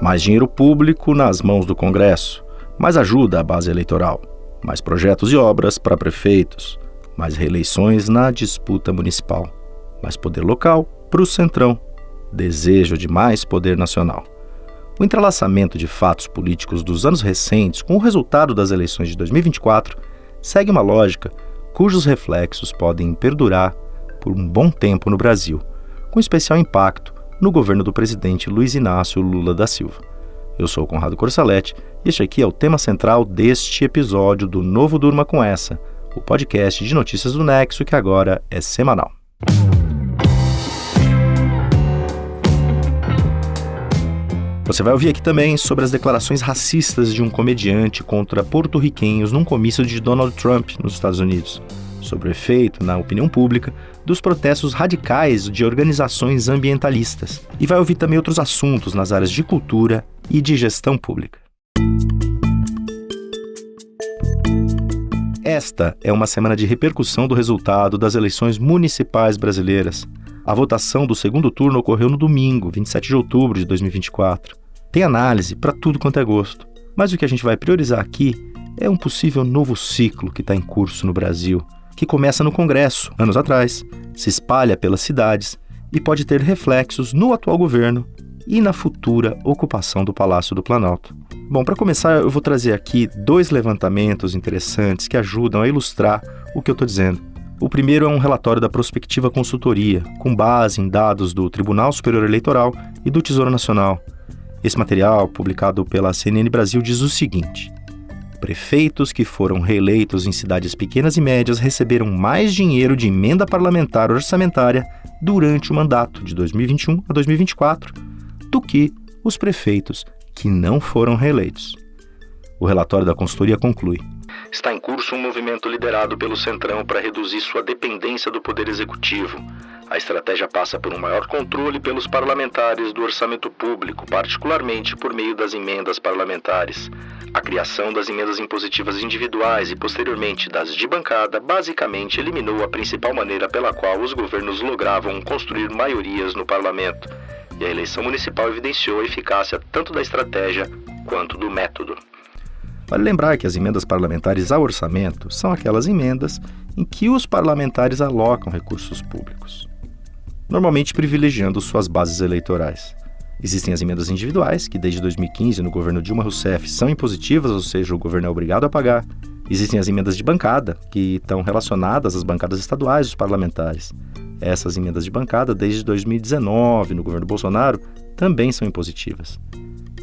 Mais dinheiro público nas mãos do Congresso, mais ajuda à base eleitoral, mais projetos e obras para prefeitos, mais reeleições na disputa municipal, mais poder local para o Centrão, desejo de mais poder nacional. O entrelaçamento de fatos políticos dos anos recentes com o resultado das eleições de 2024 segue uma lógica cujos reflexos podem perdurar por um bom tempo no Brasil, com especial impacto no governo do presidente Luiz Inácio Lula da Silva. Eu sou Conrado Corsaletti e este aqui é o tema central deste episódio do Novo Durma Com Essa, o podcast de notícias do Nexo que agora é semanal. Você vai ouvir aqui também sobre as declarações racistas de um comediante contra porto-riquenhos num comício de Donald Trump nos Estados Unidos, sobre o efeito na opinião pública dos protestos radicais de organizações ambientalistas. E vai ouvir também outros assuntos nas áreas de cultura e de gestão pública. Esta é uma semana de repercussão do resultado das eleições municipais brasileiras. A votação do segundo turno ocorreu no domingo, 27 de outubro de 2024. Tem análise para tudo quanto é gosto, mas o que a gente vai priorizar aqui é um possível novo ciclo que está em curso no Brasil, que começa no Congresso, anos atrás, se espalha pelas cidades e pode ter reflexos no atual governo e na futura ocupação do Palácio do Planalto. Bom, para começar, eu vou trazer aqui dois levantamentos interessantes que ajudam a ilustrar o que eu estou dizendo. O primeiro é um relatório da Prospectiva Consultoria, com base em dados do Tribunal Superior Eleitoral e do Tesouro Nacional. Esse material, publicado pela CNN Brasil, diz o seguinte: prefeitos que foram reeleitos em cidades pequenas e médias receberam mais dinheiro de emenda parlamentar orçamentária durante o mandato de 2021 a 2024 do que os prefeitos que não foram reeleitos. O relatório da consultoria conclui: está em curso um movimento liderado pelo Centrão para reduzir sua dependência do Poder Executivo. A estratégia passa por um maior controle pelos parlamentares do orçamento público, particularmente por meio das emendas parlamentares. A criação das emendas impositivas individuais e, posteriormente, das de bancada, basicamente eliminou a principal maneira pela qual os governos logravam construir maiorias no parlamento. E a eleição municipal evidenciou a eficácia tanto da estratégia quanto do método. Vale lembrar que as emendas parlamentares ao orçamento são aquelas emendas em que os parlamentares alocam recursos públicos, normalmente privilegiando suas bases eleitorais. Existem as emendas individuais, que desde 2015, no governo Dilma Rousseff, são impositivas, ou seja, o governo é obrigado a pagar. Existem as emendas de bancada, que estão relacionadas às bancadas estaduais dos parlamentares. Essas emendas de bancada, desde 2019, no governo Bolsonaro, também são impositivas.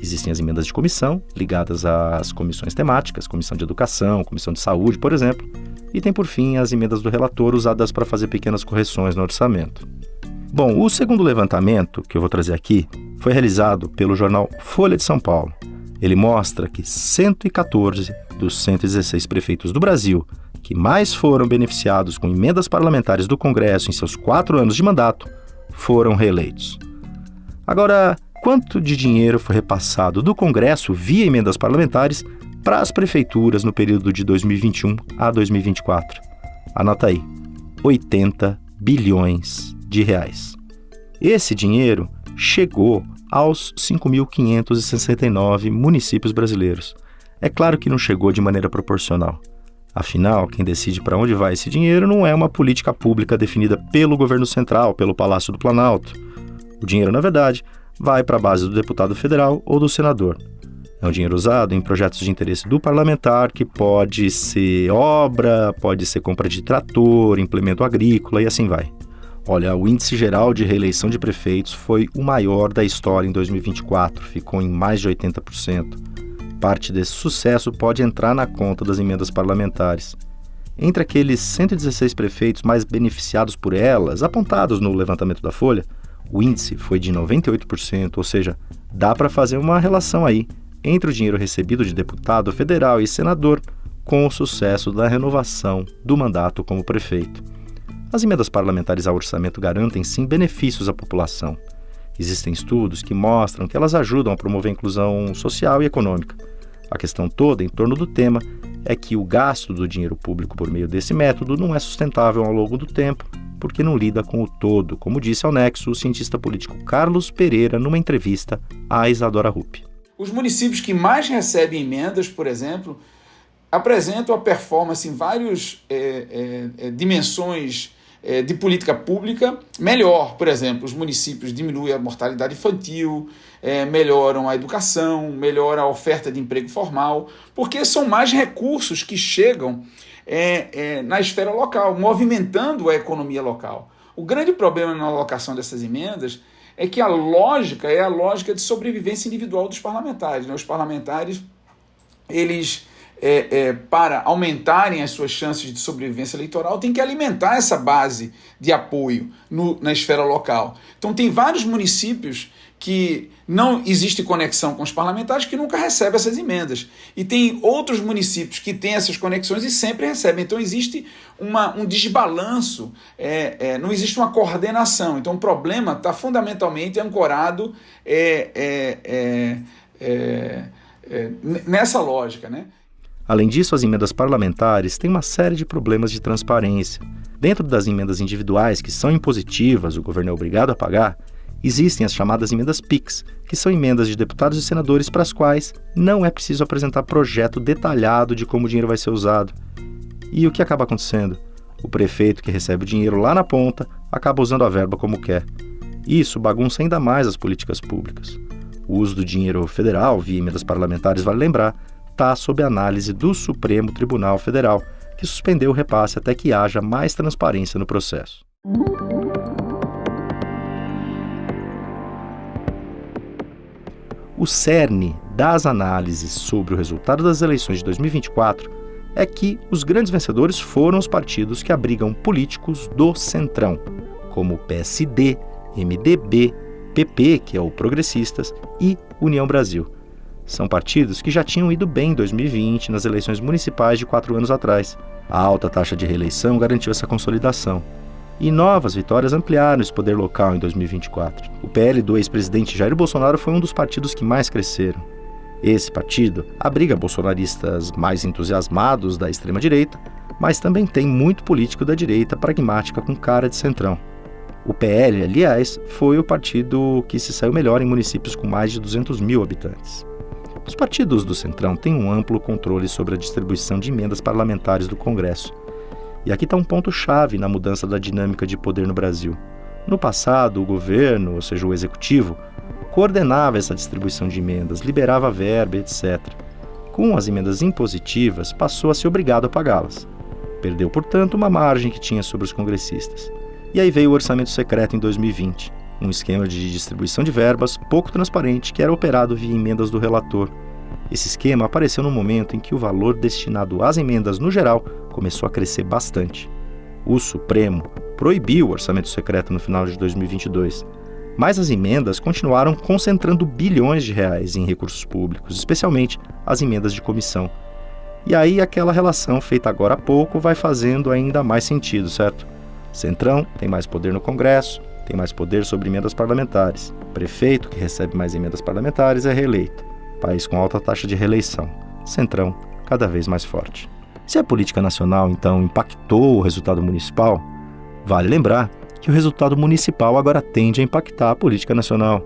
Existem as emendas de comissão, ligadas às comissões temáticas, comissão de educação, comissão de saúde, por exemplo. E tem, por fim, as emendas do relator, usadas para fazer pequenas correções no orçamento. Bom, o segundo levantamento que eu vou trazer aqui foi realizado pelo jornal Folha de São Paulo. Ele mostra que 114 dos 116 prefeitos do Brasil que mais foram beneficiados com emendas parlamentares do Congresso em seus 4 anos de mandato foram reeleitos. Agora, quanto de dinheiro foi repassado do Congresso via emendas parlamentares para as prefeituras no período de 2021 a 2024? Anota aí, 80 bilhões de reais. Esse dinheiro chegou aos 5.569 municípios brasileiros. É claro que não chegou de maneira proporcional. Afinal, quem decide para onde vai esse dinheiro não é uma política pública definida pelo governo central, pelo Palácio do Planalto. O dinheiro, na verdade, vai para a base do deputado federal ou do senador. É um dinheiro usado em projetos de interesse do parlamentar, que pode ser obra, pode ser compra de trator, implemento agrícola e assim vai. Olha, o índice geral de reeleição de prefeitos foi o maior da história em 2024, ficou em mais de 80%. Parte desse sucesso pode entrar na conta das emendas parlamentares. Entre aqueles 116 prefeitos mais beneficiados por elas, apontados no levantamento da Folha, o índice foi de 98%, ou seja, dá para fazer uma relação aí entre o dinheiro recebido de deputado federal e senador com o sucesso da renovação do mandato como prefeito. As emendas parlamentares ao orçamento garantem, sim, benefícios à população. Existem estudos que mostram que elas ajudam a promover a inclusão social e econômica. A questão toda em torno do tema é que o gasto do dinheiro público por meio desse método não é sustentável ao longo do tempo, porque não lida com o todo, como disse ao Nexo o cientista político Carlos Pereira numa entrevista à Isadora Rupp. Os municípios que mais recebem emendas, por exemplo, apresentam a performance em várias dimensões de política pública melhor. Por exemplo, os municípios diminuem a mortalidade infantil, melhoram a educação, melhoram a oferta de emprego formal, porque são mais recursos que chegam na esfera local, movimentando a economia local. O grande problema na alocação dessas emendas é que a lógica é a lógica de sobrevivência individual dos parlamentares, né? Os parlamentares, eles, para aumentarem as suas chances de sobrevivência eleitoral, têm que alimentar essa base de apoio na esfera local. Então, tem vários municípios que não existe conexão com os parlamentares que nunca recebem essas emendas. E tem outros municípios que têm essas conexões e sempre recebem. Então existe um desbalanço, não existe uma coordenação. Então o problema está fundamentalmente ancorado nessa lógica, né? Além disso, as emendas parlamentares têm uma série de problemas de transparência. Dentro das emendas individuais, que são impositivas, o governo é obrigado a pagar, existem as chamadas emendas PIX, que são emendas de deputados e senadores para as quais não é preciso apresentar projeto detalhado de como o dinheiro vai ser usado. E o que acaba acontecendo? O prefeito que recebe o dinheiro lá na ponta acaba usando a verba como quer. Isso bagunça ainda mais as políticas públicas. O uso do dinheiro federal via emendas parlamentares, vale lembrar, está sob análise do Supremo Tribunal Federal, que suspendeu o repasse até que haja mais transparência no processo. O cerne das análises sobre o resultado das eleições de 2024 é que os grandes vencedores foram os partidos que abrigam políticos do Centrão, como o PSD, MDB, PP, que é o Progressistas, e União Brasil. São partidos que já tinham ido bem em 2020 nas eleições municipais de 4 anos atrás. A alta taxa de reeleição garantiu essa consolidação. E novas vitórias ampliaram esse poder local em 2024. O PL do ex-presidente Jair Bolsonaro foi um dos partidos que mais cresceram. Esse partido abriga bolsonaristas mais entusiasmados da extrema-direita, mas também tem muito político da direita pragmática com cara de centrão. O PL, aliás, foi o partido que se saiu melhor em municípios com mais de 200 mil habitantes. Os partidos do Centrão têm um amplo controle sobre a distribuição de emendas parlamentares do Congresso. E aqui está um ponto-chave na mudança da dinâmica de poder no Brasil. No passado, o governo, ou seja, o executivo, coordenava essa distribuição de emendas, liberava verba, etc. Com as emendas impositivas, passou a ser obrigado a pagá-las. Perdeu, portanto, uma margem que tinha sobre os congressistas. E aí veio o orçamento secreto em 2020, um esquema de distribuição de verbas pouco transparente que era operado via emendas do relator. Esse esquema apareceu no momento em que o valor destinado às emendas no geral começou a crescer bastante. O Supremo proibiu o orçamento secreto no final de 2022, mas as emendas continuaram concentrando bilhões de reais em recursos públicos, especialmente as emendas de comissão. E aí aquela relação feita agora há pouco vai fazendo ainda mais sentido, certo? Centrão tem mais poder no Congresso, tem mais poder sobre emendas parlamentares. Prefeito que recebe mais emendas parlamentares é reeleito. País com alta taxa de reeleição. Centrão cada vez mais forte. Se a política nacional, então, impactou o resultado municipal, vale lembrar que o resultado municipal agora tende a impactar a política nacional.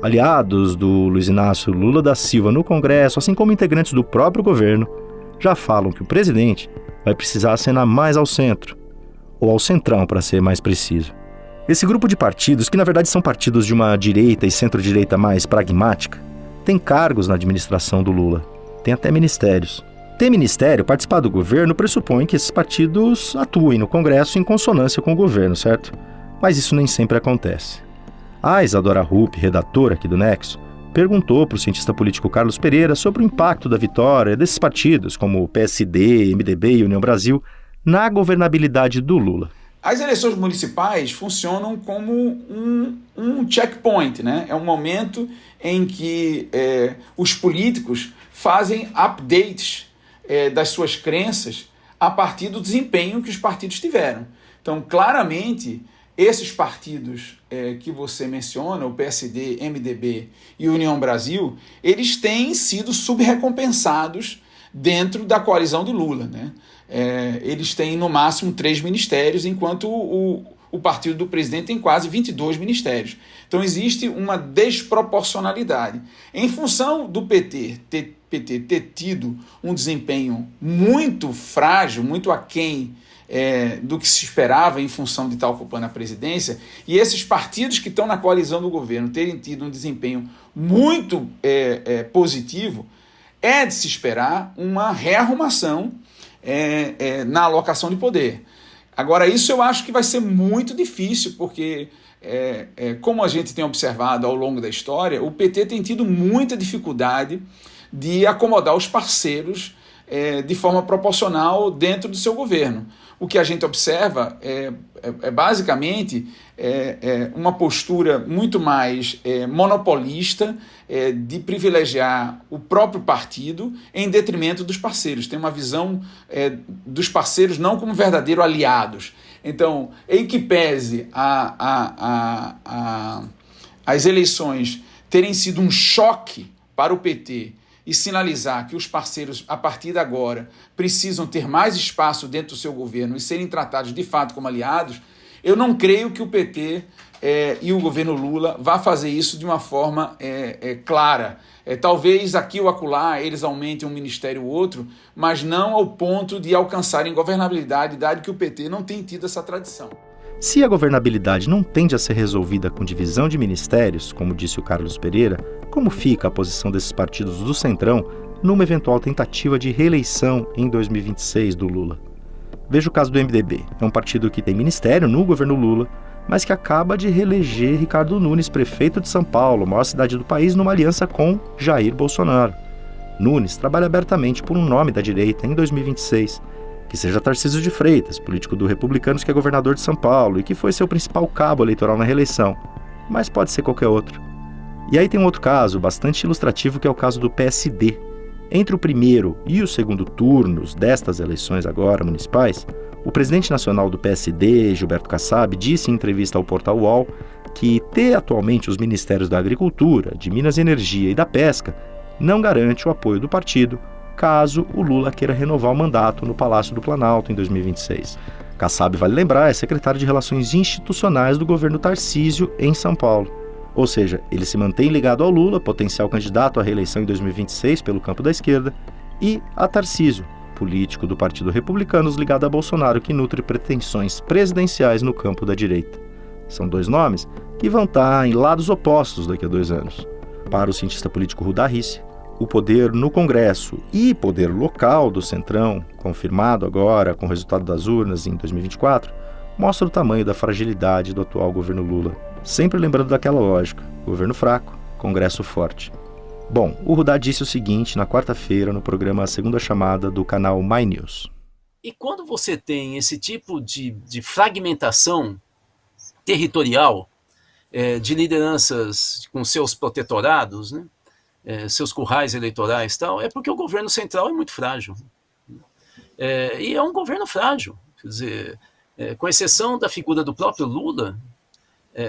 Aliados do Luiz Inácio Lula da Silva no Congresso, assim como integrantes do próprio governo, já falam que o presidente vai precisar acenar mais ao centro, ou ao centrão, para ser mais preciso. Esse grupo de partidos, que na verdade são partidos de uma direita e centro-direita mais pragmática, tem cargos na administração do Lula, tem até ministérios. Ter ministério, participar do governo, pressupõe que esses partidos atuem no Congresso em consonância com o governo, certo? Mas isso nem sempre acontece. A Isadora Rupp, redatora aqui do Nexo, perguntou para o cientista político Carlos Pereira sobre o impacto da vitória desses partidos, como o PSD, MDB e União Brasil, na governabilidade do Lula. As eleições municipais funcionam como um checkpoint, né? É um momento em que os políticos fazem updates das suas crenças a partir do desempenho que os partidos tiveram. Então, claramente, esses partidos que você menciona, o PSD, MDB e União Brasil, eles têm sido subrecompensados dentro da coalizão do Lula, né? Eles têm, no máximo, 3 ministérios, enquanto o partido do presidente tem quase 22 ministérios. Então existe uma desproporcionalidade. Em função do PT ter tido um desempenho muito frágil, muito aquém do que se esperava em função de estar ocupando a presidência, e esses partidos que estão na coalizão do governo terem tido um desempenho muito positivo, é de se esperar uma rearrumação na alocação de poder. Agora, isso eu acho que vai ser muito difícil, porque, como a gente tem observado ao longo da história, o PT tem tido muita dificuldade de acomodar os parceiros de forma proporcional dentro do seu governo. O que a gente observa é basicamente uma postura muito mais monopolista, de privilegiar o próprio partido em detrimento dos parceiros. Tem uma visão dos parceiros não como verdadeiros aliados. Então, em que pese as eleições terem sido um choque para o PT e sinalizar que os parceiros, a partir de agora, precisam ter mais espaço dentro do seu governo e serem tratados de fato como aliados, eu não creio que o PT e o governo Lula vá fazer isso de uma forma clara. Talvez aqui ou acolá eles aumentem um ministério ou outro, mas não ao ponto de alcançarem governabilidade, dado que o PT não tem tido essa tradição. Se a governabilidade não tende a ser resolvida com divisão de ministérios, como disse o Carlos Pereira, como fica a posição desses partidos do Centrão numa eventual tentativa de reeleição em 2026 do Lula? Veja o caso do MDB. É um partido que tem ministério no governo Lula, mas que acaba de reeleger Ricardo Nunes, prefeito de São Paulo, maior cidade do país, numa aliança com Jair Bolsonaro. Nunes trabalha abertamente por um nome da direita em 2026, que seja Tarcísio de Freitas, político do Republicanos que é governador de São Paulo e que foi seu principal cabo eleitoral na reeleição, mas pode ser qualquer outro. E aí tem um outro caso bastante ilustrativo, que é o caso do PSD. Entre o primeiro e o segundo turnos destas eleições agora municipais, o presidente nacional do PSD, Gilberto Kassab, disse em entrevista ao portal UOL que ter atualmente os ministérios da Agricultura, de Minas e Energia e da Pesca não garante o apoio do partido caso o Lula queira renovar o mandato no Palácio do Planalto em 2026. Kassab, vale lembrar, é secretário de Relações Institucionais do governo Tarcísio em São Paulo. Ou seja, ele se mantém ligado ao Lula, potencial candidato à reeleição em 2026 pelo campo da esquerda, e a Tarcísio, político do Partido Republicanos ligado a Bolsonaro, que nutre pretensões presidenciais no campo da direita. São dois nomes que vão estar em lados opostos daqui a 2 anos. Para o cientista político Rudá Rissi, o poder no Congresso e poder local do Centrão, confirmado agora com o resultado das urnas em 2024, mostra o tamanho da fragilidade do atual governo Lula. Sempre lembrando daquela lógica: governo fraco, Congresso forte. Bom, o Rudá disse o seguinte na quarta-feira no programa A Segunda Chamada do canal My News. E quando você tem esse tipo de fragmentação territorial, de lideranças com seus protetorados, né? Seus currais eleitorais e tal, é porque o governo central é muito frágil. E é um governo frágil. Quer dizer, com exceção da figura do próprio Lula,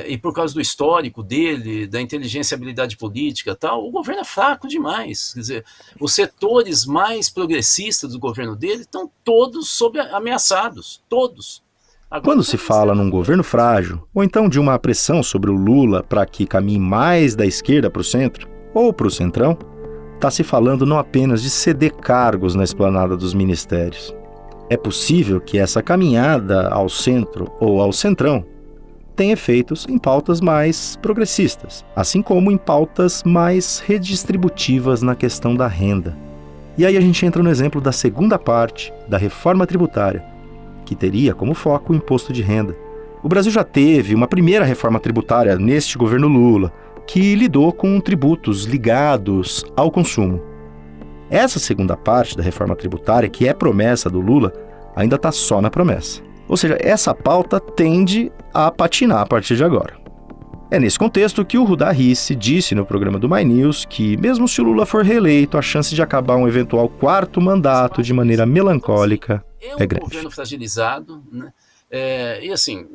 e por causa do histórico dele, da inteligência e habilidade política e tal, o governo é fraco demais. Quer dizer, os setores mais progressistas do governo dele estão todos ameaçados, todos. Agora, quando se fala num governo frágil, ou então de uma pressão sobre o Lula para que caminhe mais da esquerda para o centro, ou para o Centrão, está se falando não apenas de ceder cargos na esplanada dos ministérios. É possível que essa caminhada ao centro ou ao Centrão tenha efeitos em pautas mais progressistas, assim como em pautas mais redistributivas na questão da renda. E aí a gente entra no exemplo da segunda parte da reforma tributária, que teria como foco o imposto de renda. O Brasil já teve uma primeira reforma tributária neste governo Lula, que lidou com tributos ligados ao consumo. Essa segunda parte da reforma tributária, que é promessa do Lula, ainda está só na promessa. Ou seja, essa pauta tende a patinar a partir de agora. É nesse contexto que o Rudá Rissi disse no programa do My News que, mesmo se o Lula for reeleito, a chance de acabar um eventual 4º mandato de maneira melancólica é grande. É um governo fragilizado, né? E assim,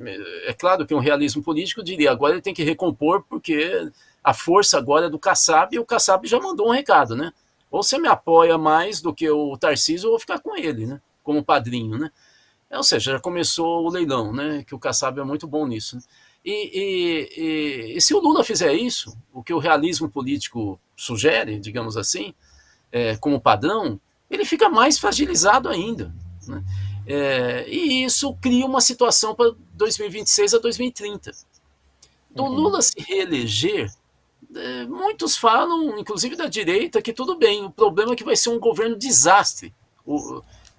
é claro que um realismo político diria, agora ele tem que recompor porque a força agora é do Kassab, e o Kassab já mandou um recado, né? Ou você me apoia mais do que o Tarcísio, ou eu vou ficar com ele, né? Como padrinho, né? Ou seja, já começou o leilão, né? Que o Kassab é muito bom nisso. Né? E se o Lula fizer isso, o que o realismo político sugere, digamos assim, como padrão, ele fica mais fragilizado ainda. Né? E isso cria uma situação para 2026 a 2030. Do Lula se reeleger, muitos falam, inclusive da direita, que tudo bem, o problema é que vai ser um governo desastre,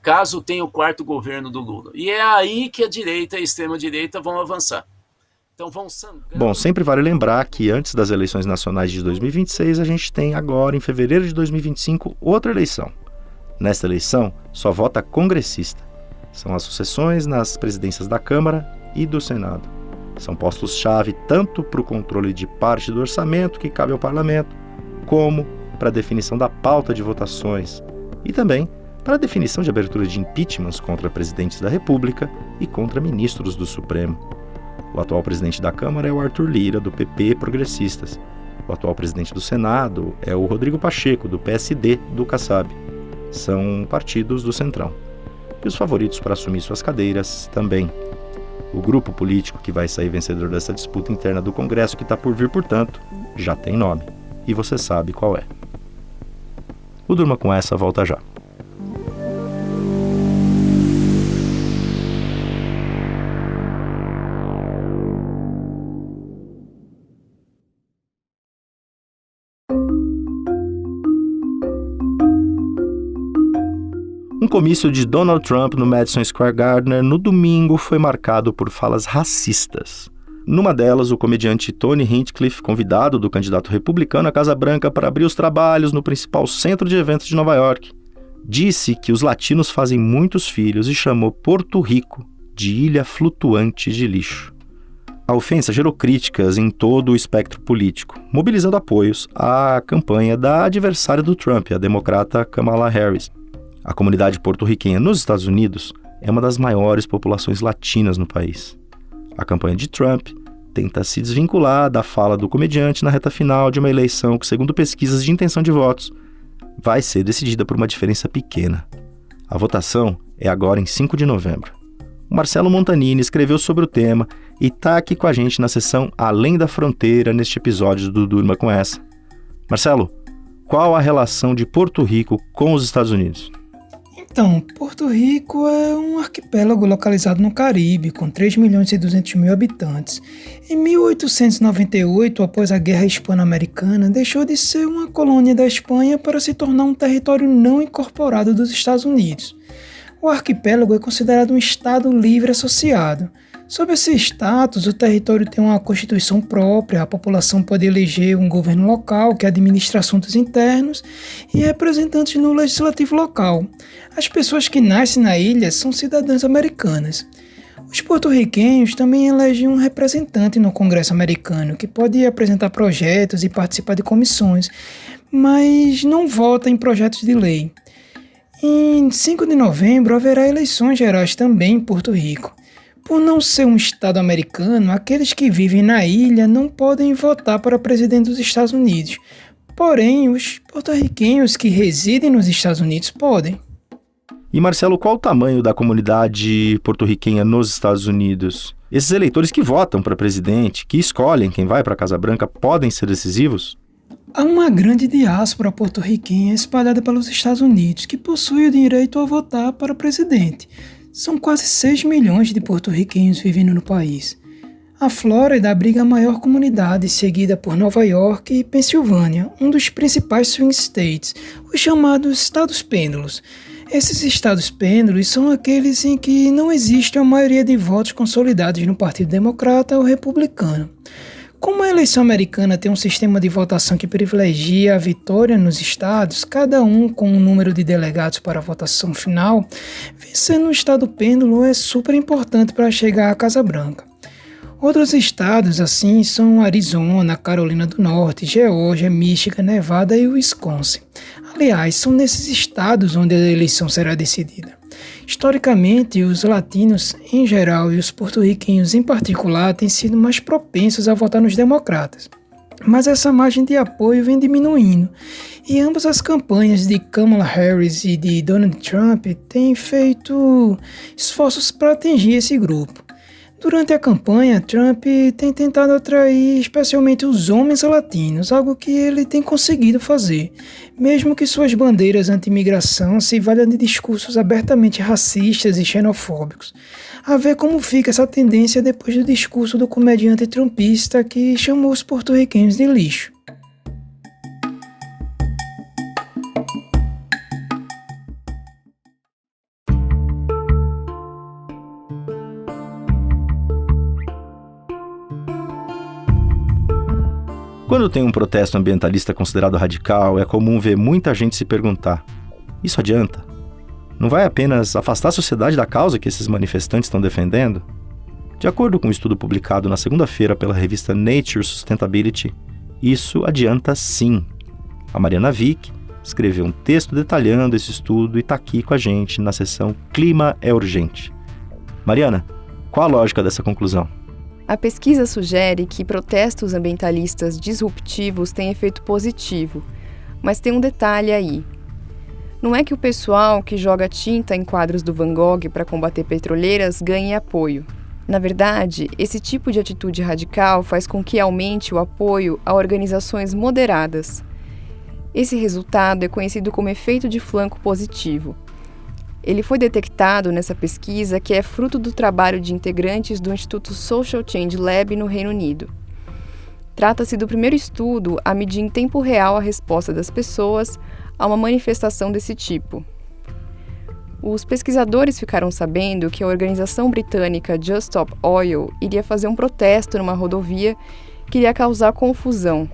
caso tenha o quarto governo do Lula. E é aí que a direita e a extrema-direita vão avançar. Então vão sangrar. Bom, sempre vale lembrar que antes das eleições nacionais de 2026, a gente tem agora, em fevereiro de 2025, outra eleição. Nesta eleição, só vota congressista. São as sucessões nas presidências da Câmara e do Senado. São postos-chave tanto para o controle de parte do orçamento que cabe ao parlamento, como para a definição da pauta de votações e também para a definição de abertura de impeachments contra presidentes da República e contra ministros do Supremo. O atual presidente da Câmara é o Arthur Lira, do PP Progressistas. O atual presidente do Senado é o Rodrigo Pacheco, do PSD do Kassab. São partidos do Centrão. E os favoritos para assumir suas cadeiras também. O grupo político que vai sair vencedor dessa disputa interna do Congresso que está por vir, portanto, já tem nome. E você sabe qual é. O Durma Com Essa volta já. Um comício de Donald Trump no Madison Square Garden no domingo foi marcado por falas racistas. Numa delas, o comediante Tony Hinchcliffe, convidado do candidato republicano à Casa Branca para abrir os trabalhos no principal centro de eventos de Nova York, disse que os latinos fazem muitos filhos e chamou Porto Rico de ilha flutuante de lixo. A ofensa gerou críticas em todo o espectro político, mobilizando apoios à campanha da adversária do Trump, a democrata Kamala Harris. A comunidade porto-riquenha nos Estados Unidos é uma das maiores populações latinas no país. A campanha de Trump tenta se desvincular da fala do comediante na reta final de uma eleição que, segundo pesquisas de intenção de votos, vai ser decidida por uma diferença pequena. A votação é agora em 5 de novembro. O Marcelo Montanini escreveu sobre o tema e está aqui com a gente na sessão Além da Fronteira, neste episódio do Durma Com Essa. Marcelo, qual a relação de Porto Rico com os Estados Unidos? Então, Porto Rico é um arquipélago localizado no Caribe, com 3.200.000 habitantes. Em 1898, após a Guerra Hispano-Americana, deixou de ser uma colônia da Espanha para se tornar um território não incorporado dos Estados Unidos. O arquipélago é considerado um estado livre associado. Sob esse status, o território tem uma constituição própria, a população pode eleger um governo local que administra assuntos internos e representantes no legislativo local. As pessoas que nascem na ilha são cidadãs americanas. Os porto-riquenhos também elegem um representante no Congresso americano, que pode apresentar projetos e participar de comissões, mas não vota em projetos de lei. Em 5 de novembro haverá eleições gerais também em Porto Rico. Por não ser um estado americano, aqueles que vivem na ilha não podem votar para presidente dos Estados Unidos. Porém, os porto-riquenhos que residem nos Estados Unidos podem. E Marcelo, qual o tamanho da comunidade porto-riquenha nos Estados Unidos? Esses eleitores que votam para presidente, que escolhem quem vai para a Casa Branca, podem ser decisivos? Há uma grande diáspora porto-riquenha espalhada pelos Estados Unidos que possui o direito a votar para presidente. São quase 6 milhões de porto-riquenhos vivendo no país. A Flórida abriga a maior comunidade, seguida por Nova York e Pensilvânia, um dos principais swing states, os chamados estados pêndulos. Esses estados pêndulos são aqueles em que não existe a maioria de votos consolidados no Partido Democrata ou Republicano. Como a eleição americana tem um sistema de votação que privilegia a vitória nos estados, cada um com um número de delegados para a votação final, vencer no estado pêndulo é super importante para chegar à Casa Branca. Outros estados, assim, são Arizona, Carolina do Norte, Geórgia, Michigan, Nevada e Wisconsin. Aliás, são nesses estados onde a eleição será decidida. Historicamente, os latinos em geral e os porto-riquenhos em particular têm sido mais propensos a votar nos democratas. mas essa margem de apoio vem diminuindo, e ambas as campanhas de Kamala Harris e de Donald Trump têm feito esforços para atingir esse grupo. Durante a campanha, Trump tem tentado atrair especialmente os homens latinos, algo que ele tem conseguido fazer, mesmo que suas bandeiras anti-imigração se valham de discursos abertamente racistas e xenofóbicos. A ver como fica essa tendência depois do discurso do comediante trumpista que chamou os porto-riquenhos de lixo. Quando tem um protesto ambientalista considerado radical, é comum ver muita gente se perguntar: isso adianta? Não vai apenas afastar a sociedade da causa que esses manifestantes estão defendendo? De acordo com um estudo publicado na segunda-feira pela revista Nature Sustainability, isso adianta sim. A Mariana Vick escreveu um texto detalhando esse estudo e está aqui com a gente na seção Clima é Urgente. Mariana, qual a lógica dessa conclusão? A pesquisa sugere que protestos ambientalistas disruptivos têm efeito positivo, mas tem um detalhe aí. Não é que o pessoal que joga tinta em quadros do Van Gogh para combater petroleiras ganhe apoio. Na verdade, esse tipo de atitude radical faz com que aumente o apoio a organizações moderadas. Esse resultado é conhecido como efeito de flanco positivo. Ele foi detectado nessa pesquisa, que é fruto do trabalho de integrantes do Instituto Social Change Lab no Reino Unido. Trata-se do primeiro estudo a medir em tempo real a resposta das pessoas a uma manifestação desse tipo. Os pesquisadores ficaram sabendo que a organização britânica Just Stop Oil iria fazer um protesto numa rodovia que iria causar confusão.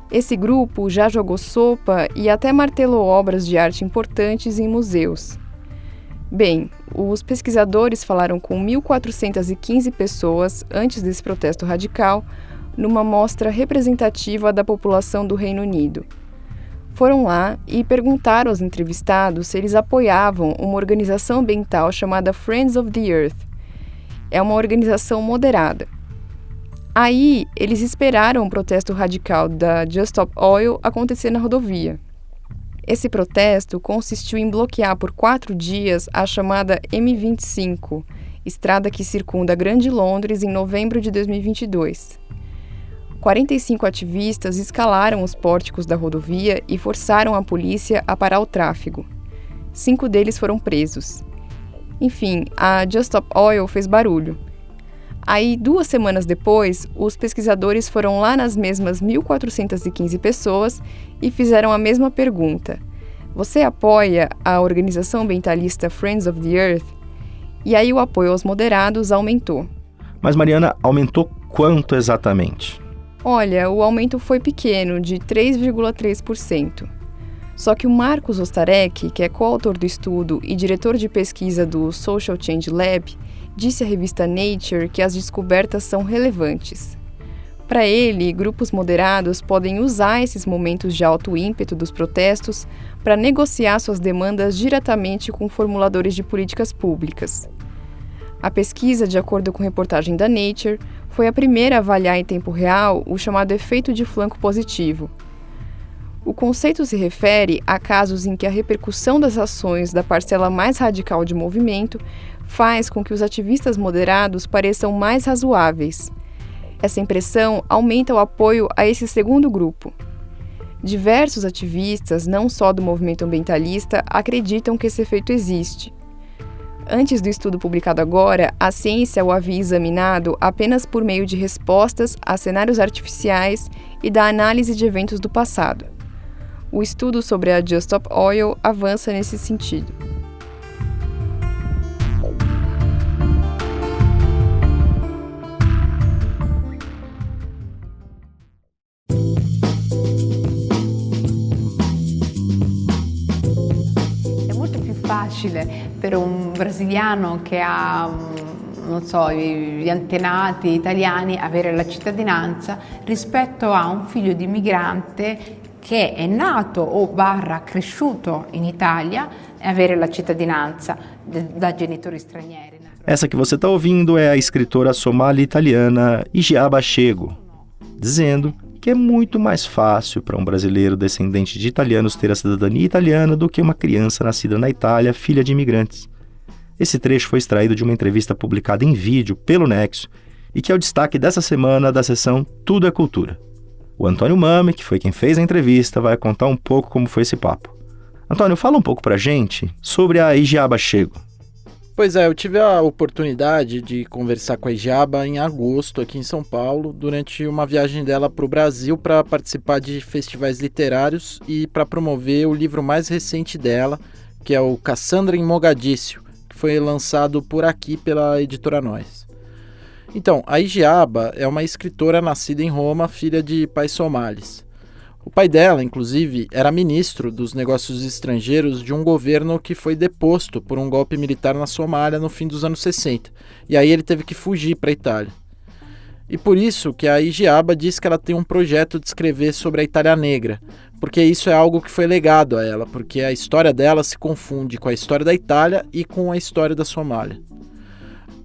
Esse grupo já jogou sopa e até martelou obras de arte importantes em museus. Bem, os pesquisadores falaram com 1.415 pessoas antes desse protesto radical, numa amostra representativa da população do Reino Unido. Foram lá e perguntaram aos entrevistados se eles apoiavam uma organização ambiental chamada Friends of the Earth. É uma organização moderada. Aí, eles esperaram o protesto radical da Just Stop Oil acontecer na rodovia. Esse protesto consistiu em bloquear por 4 dias a chamada M25, estrada que circunda Grande Londres em novembro de 2022. 45 ativistas escalaram os pórticos da rodovia e forçaram a polícia a parar o tráfego. 5 deles foram presos. Enfim, a Just Stop Oil fez barulho. Aí, 2 semanas depois, os pesquisadores foram lá nas mesmas 1.415 pessoas e fizeram a mesma pergunta. Você apoia a organização ambientalista Friends of the Earth? E aí o apoio aos moderados aumentou. Mas, Mariana, aumentou quanto exatamente? Olha, o aumento foi pequeno, de 3,3%. Só que o Marcos Ostarek, que é coautor do estudo e diretor de pesquisa do Social Change Lab, disse à revista Nature que as descobertas são relevantes. Para ele, grupos moderados podem usar esses momentos de alto ímpeto dos protestos para negociar suas demandas diretamente com formuladores de políticas públicas. A pesquisa, de acordo com reportagem da Nature, foi a primeira a avaliar em tempo real o chamado efeito de flanco positivo. O conceito se refere a casos em que a repercussão das ações da parcela mais radical de movimento faz com que os ativistas moderados pareçam mais razoáveis. Essa impressão aumenta o apoio a esse segundo grupo. Diversos ativistas, não só do movimento ambientalista, acreditam que esse efeito existe. Antes do estudo publicado agora, a ciência o havia examinado apenas por meio de respostas a cenários artificiais e da análise de eventos do passado. O estudo sobre a Just Stop Oil avança nesse sentido. Facile per un brasiliano che ha, non so, gli antenati italiani avere la cittadinanza rispetto a un figlio di immigrante che è nato o / cresciuto in Italia e avere la cittadinanza da genitori stranieri. Essa que você está ouvindo é a escritora somali-italiana Igiaba Chego. dizendo que é muito mais fácil para um brasileiro descendente de italianos ter a cidadania italiana do que uma criança nascida na Itália, filha de imigrantes. Esse trecho foi extraído de uma entrevista publicada em vídeo pelo Nexo e que é o destaque dessa semana da sessão Tudo é Cultura. O Antônio Mami, que foi quem fez a entrevista, vai contar um pouco como foi esse papo. Antônio, fala um pouco pra gente sobre a Igiaba Chego. Pois é, eu tive a oportunidade de conversar com a Igiaba em agosto aqui em São Paulo, durante uma viagem dela para o Brasil para participar de festivais literários e para promover o livro mais recente dela, que é o Cassandra em Mogadíscio, que foi lançado por aqui pela editora Nós. Então, a Igiaba é uma escritora nascida em Roma, filha de pais somalis. O pai dela, inclusive, era ministro dos negócios estrangeiros de um governo que foi deposto por um golpe militar na Somália no fim dos anos 60. E aí ele teve que fugir para a Itália. E por isso que a Igiaba diz que ela tem um projeto de escrever sobre a Itália Negra, porque isso é algo que foi legado a ela, porque a história dela se confunde com a história da Itália e com a história da Somália.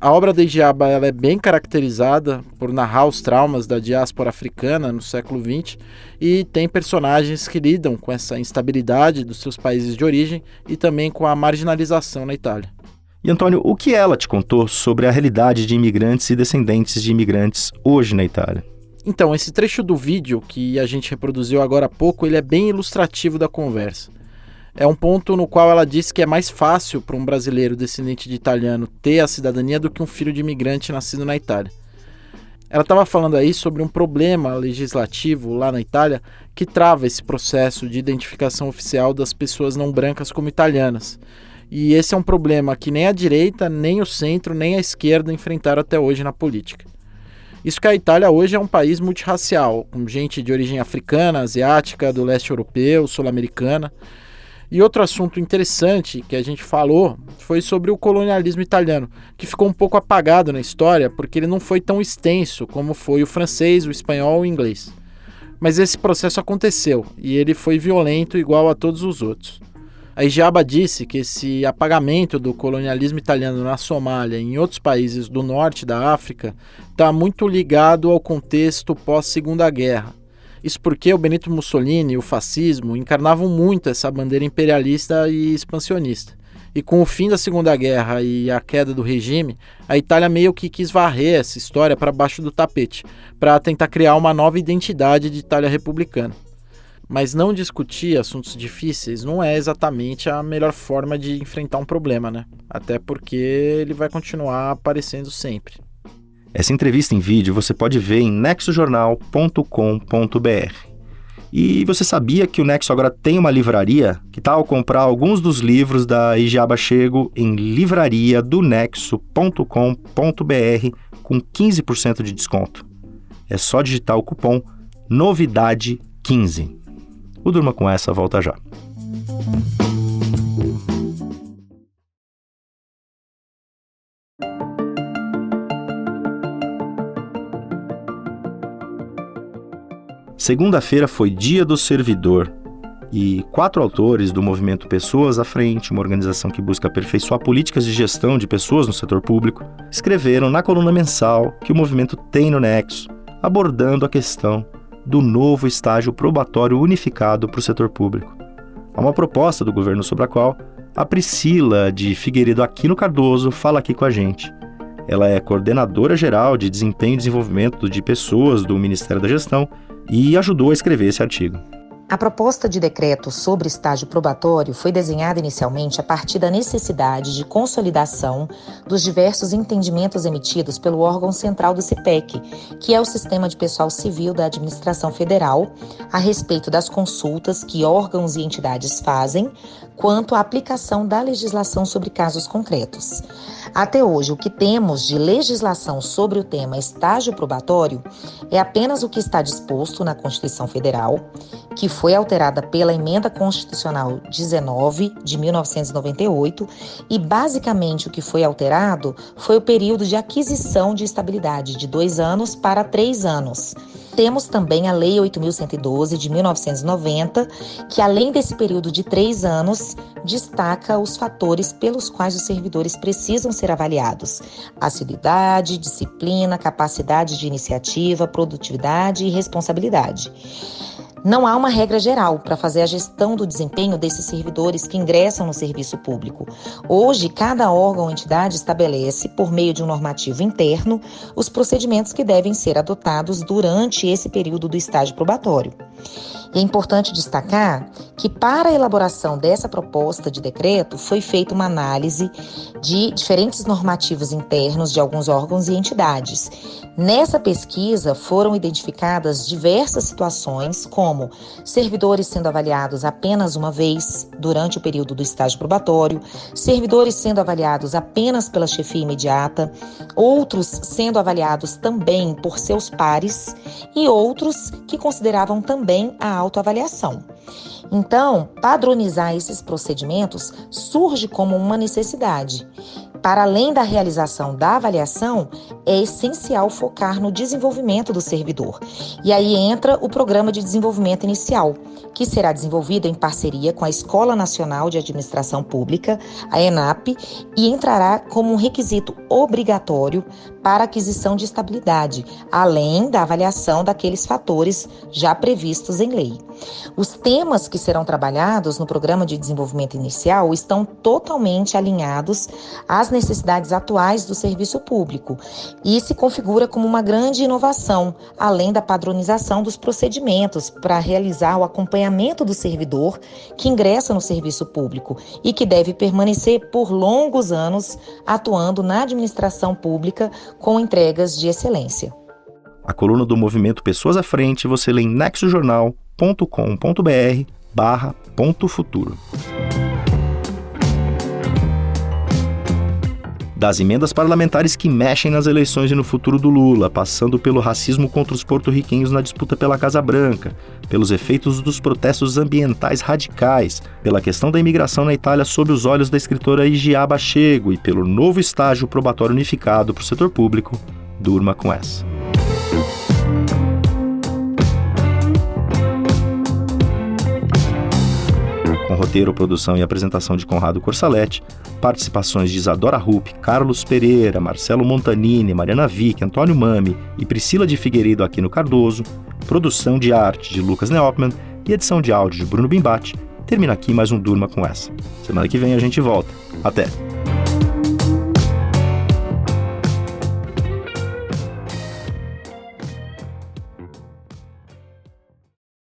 A obra da Igiaba ela é bem caracterizada por narrar os traumas da diáspora africana no século XX e tem personagens que lidam com essa instabilidade dos seus países de origem e também com a marginalização na Itália. E Antônio, o que ela te contou sobre a realidade de imigrantes e descendentes de imigrantes hoje na Itália? Então, esse trecho do vídeo que a gente reproduziu agora há pouco, ele é bem ilustrativo da conversa. É um ponto no qual ela disse que é mais fácil para um brasileiro descendente de italiano ter a cidadania do que um filho de imigrante nascido na Itália. Ela estava falando aí sobre um problema legislativo lá na Itália que trava esse processo de identificação oficial das pessoas não brancas como italianas. E esse é um problema que nem a direita, nem o centro, nem a esquerda enfrentaram até hoje na política. Isso que a Itália hoje é um país multirracial, com gente de origem africana, asiática, do leste europeu, sul-americana. E outro assunto interessante que a gente falou foi sobre o colonialismo italiano, que ficou um pouco apagado na história porque ele não foi tão extenso como foi o francês, o espanhol ou o inglês. Mas esse processo aconteceu e ele foi violento igual a todos os outros. A Igiaba disse que esse apagamento do colonialismo italiano na Somália e em outros países do norte da África está muito ligado ao contexto pós-Segunda Guerra. Isso porque o Benito Mussolini e o fascismo encarnavam muito essa bandeira imperialista e expansionista. E com o fim da Segunda Guerra e a queda do regime, a Itália meio que quis varrer essa história para baixo do tapete, para tentar criar uma nova identidade de Itália republicana. Mas não discutir assuntos difíceis não é exatamente a melhor forma de enfrentar um problema, né? Até porque ele vai continuar aparecendo sempre. Essa entrevista em vídeo você pode ver em nexojornal.com.br. E você sabia que o Nexo agora tem uma livraria? Que tal comprar alguns dos livros da Igiaba Chego em livrariadonexo.com.br com 15% de desconto? É só digitar o cupom NOVIDADE15. O Durma Com Essa volta já. Segunda-feira foi Dia do Servidor e 4 autores do movimento Pessoas à Frente, uma organização que busca aperfeiçoar políticas de gestão de pessoas no setor público, escreveram na coluna mensal que o movimento tem no Nexo, abordando a questão do novo estágio probatório unificado para o setor público. Há uma proposta do governo sobre a qual a Priscila de Figueiredo Aquino Cardoso fala aqui com a gente. Ela é coordenadora geral de desempenho e desenvolvimento de pessoas do Ministério da Gestão e ajudou a escrever esse artigo. A proposta de decreto sobre estágio probatório foi desenhada inicialmente a partir da necessidade de consolidação dos diversos entendimentos emitidos pelo órgão central do CIPEC, que é o Sistema de Pessoal Civil da Administração Federal, a respeito das consultas que órgãos e entidades fazem quanto à aplicação da legislação sobre casos concretos. Até hoje, o que temos de legislação sobre o tema estágio probatório é apenas o que está disposto na Constituição Federal, que foi alterada pela Emenda Constitucional 19 de 1998 e basicamente o que foi alterado foi o período de aquisição de estabilidade de 2 anos para 3 anos. Temos também a Lei 8.112 de 1990, que além desse período de 3 anos, destaca os fatores pelos quais os servidores precisam ser avaliados: assiduidade, disciplina, capacidade de iniciativa, produtividade e responsabilidade. Não há uma regra geral para fazer a gestão do desempenho desses servidores que ingressam no serviço público. Hoje, cada órgão ou entidade estabelece, por meio de um normativo interno, os procedimentos que devem ser adotados durante esse período do estágio probatório. E é importante destacar que, para a elaboração dessa proposta de decreto, foi feita uma análise de diferentes normativos internos de alguns órgãos e entidades. Nessa pesquisa, foram identificadas diversas situações, como servidores sendo avaliados apenas uma vez durante o período do estágio probatório, servidores sendo avaliados apenas pela chefia imediata, outros sendo avaliados também por seus pares e outros que consideravam também a autoavaliação. Então, padronizar esses procedimentos surge como uma necessidade. Para além da realização da avaliação, é essencial focar no desenvolvimento do servidor. E aí entra o Programa de Desenvolvimento Inicial, que será desenvolvido em parceria com a Escola Nacional de Administração Pública, a ENAP, e entrará como um requisito obrigatório para a aquisição de estabilidade, além da avaliação daqueles fatores já previstos em lei. Os temas que serão trabalhados no Programa de Desenvolvimento Inicial estão totalmente alinhados às necessidades atuais do serviço público e se configura como uma grande inovação, além da padronização dos procedimentos para realizar o acompanhamento do servidor que ingressa no serviço público e que deve permanecer por longos anos atuando na administração pública com entregas de excelência. A coluna do Movimento Pessoas à Frente você lê em nexojornal.com.br/.futuro. Das emendas parlamentares que mexem nas eleições e no futuro do Lula, passando pelo racismo contra os porto-riquenhos na disputa pela Casa Branca, pelos efeitos dos protestos ambientais radicais, pela questão da imigração na Itália sob os olhos da escritora Igiá Bachego e pelo novo estágio probatório unificado para o setor público, durma com essa. Com roteiro, produção e apresentação de Conrado Corsaletti, participações de Isadora Rupp, Carlos Pereira, Marcelo Montanini, Mariana Vick, Antônio Mami e Priscila de Figueiredo Aquino Cardoso, produção de arte de Lucas Neopman e edição de áudio de Bruno Bimbatti, termina aqui mais um Durma com essa. Semana que vem a gente volta. Até!